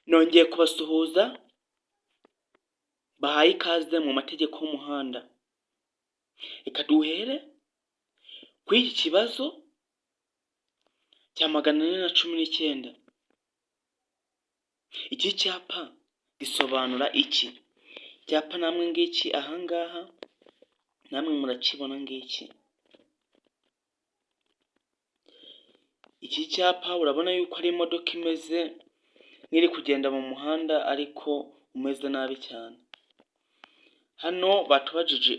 Nongeye kubasuhuza, bahaye ikaze mu mategeko y'umuhanda. Reka duhere kuri iki kibazo cya 419. Iki cyapa gisobanura iki? Icyapa namwe ngiki ahangaha, namwe murakibona ngiki. Iki cyapa urabona yuko ari imodoka imeze nk'iri kugenda mu muhanda ariko umeze nabi cyane. Hano batubajije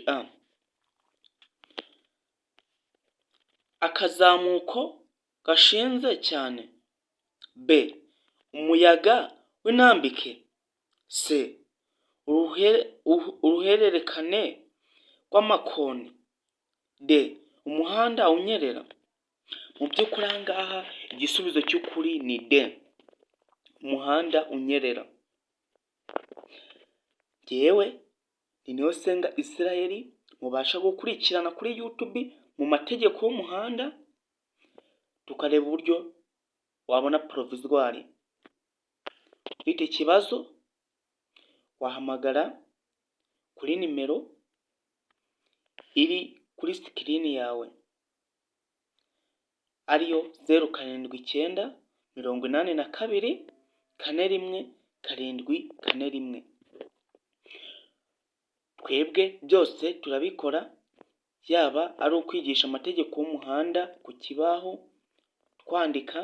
akazamuko gashinze cyane, b umuyaga w'intambike, c uruhererekane rw'amakoni, d umuhanda unyerera. Mu by'ukuri aha ngaha igisubizo cy'ukuri ni d, umuhanda unyerera. Jyewe ni Niyosenga Israel, mubasha gukurikirana kuri YouTube mu mategeko y'umuhanda, tukareba uburyo wabona provisoire. Ufite ikibazo wahamagara kuri nimero iri kuri screen yawe, ariyo 0782 41 741. Twebwe byose turabikora, yaba ari ukwigisha amategeko y'umuhanda ku kibaho twandika,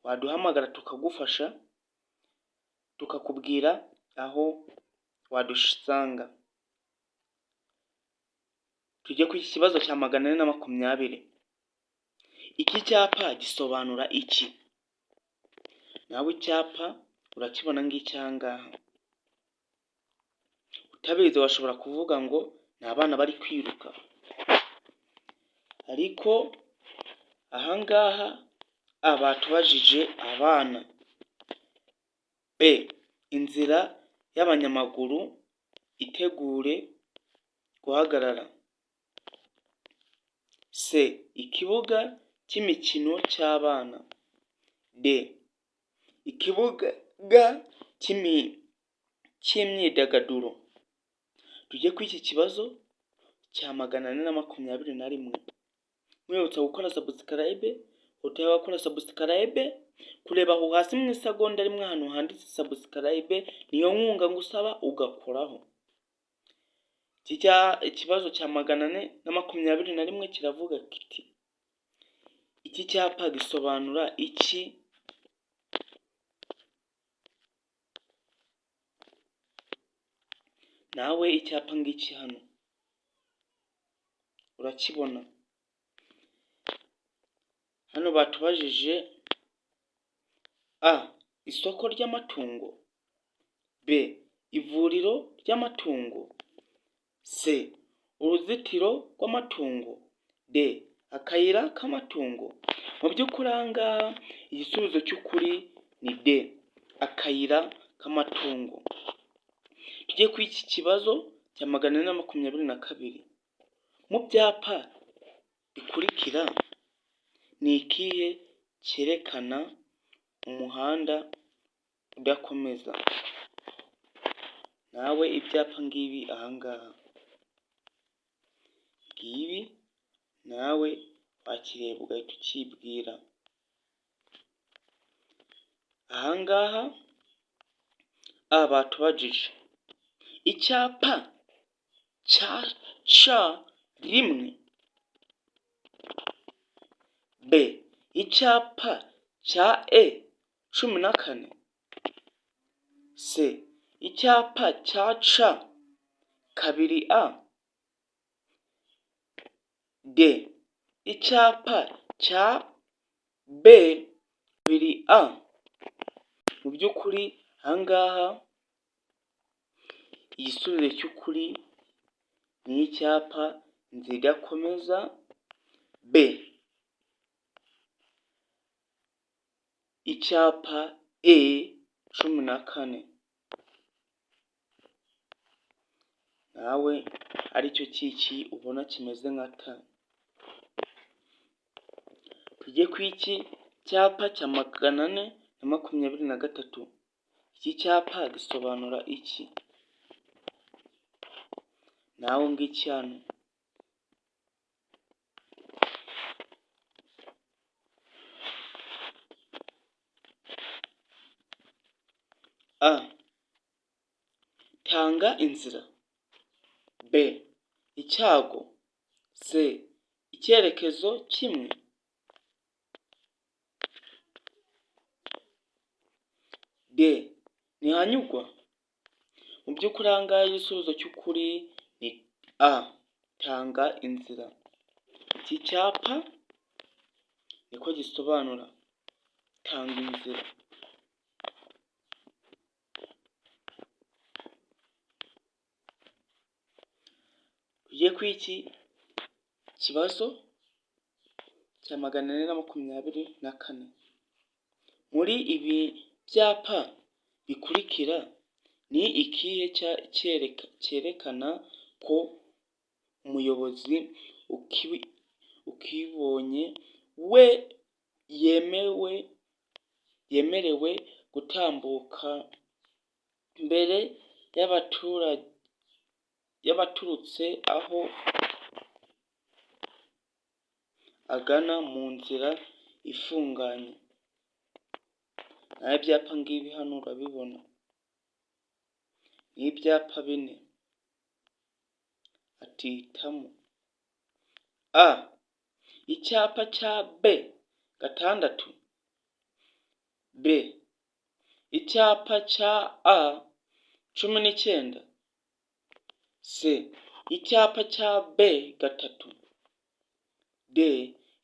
waduhamagara tukagufasha, tukakubwira aho wadusanga. Tujye ku kibazo cya 420. Iki cyapa gisobanura iki? Nawe icyapa urakibona ng'icyangaha. Utabizi washobora kuvuga ngo ni abana bari kwiruka, ariko ahangaha batubajije abana. B inzira y'abanyamaguru itegure guhagarara. C ikibuga cy'imikino cy'abana. D ikibuga cy'imyidagaduro. Tujye kuri iki kibazo cya 421. Mwibutsa gukora subscribe, utaba gukora subscribe, kureba aho hasi mu isegonda rimwe ahantu handitse subscribe, niyo nkunga ngusaba ugakoraho. Ikibazo cya 421 kiravuga kiti, iki cyapa gisobanura iki? Nawe icyapa ngiki hano urakibona. Hano batubajije a isoko ry'amatungo, b ivuriro ry'amatungo, c uruzitiro rw'amatungo, d akayira k'amatungo. Mu by'ukuri aha ngaha igisubizo cy'ukuri ni d, akayira k'amatungo. Tujye ku iki kibazo cya 422. Mu byapa bikurikira ni ikihe cyerekana umuhanda udakomeza? Nawe ibyapa ngibi ahangaha, ngibi nawe wakireba ugahita ukibwira. Ahangaha batubajije icyapa cya C1, b icyapa cya E14, c icyapa cya C2A, d icyapa cya B2A. Mu by'ukuri ahangaha igisubizo cy'ukuri ni icyapa inzira idakomeza, b icyapa E14. Nawe aricyo kiki ubona kimeze nka T. Tujye ku iki cyapa cya 423. Iki cyapa gisobanura iki? Nawe ngiki hano. A. Tanga inzira. B. Icyago. C. Icyerekezo kimwe. D. Ntihanyugwa. Mu by'ukuri aha ngaha igisubizo cy'ukuri ni A. Tanga inzira. Iki cyapa niko gisobanura, tanga inzira. Tugiye kuri iki kibazo cya 424. Muri ibi byapa bikurikira ni ikihe cyerekana ko umuyobozi ukibonye we yemerewe gutambuka mbere y'abaturutse aho agana mu nzira ifunganye. Naho ibyapa ngibi hano urabibona, ni ibyapa 4 atihitamo. A. Icyapa cya B6. B. Icyapa cya A19. C. Icyapa cya B3. D.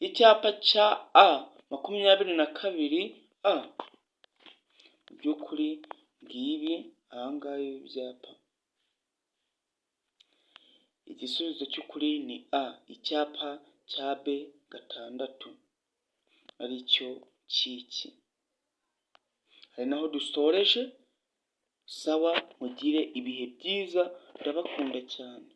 Icyapa cya A22. Mu by'ukuri ngibi aha ngaha ibi byapa. Igisubizo cy'ukuri ni A. Icyapa cya B6 aricyo cy'iki. Hari naho dusoreje. Sawa, mugire ibihe byiza, ndabakunda cyane.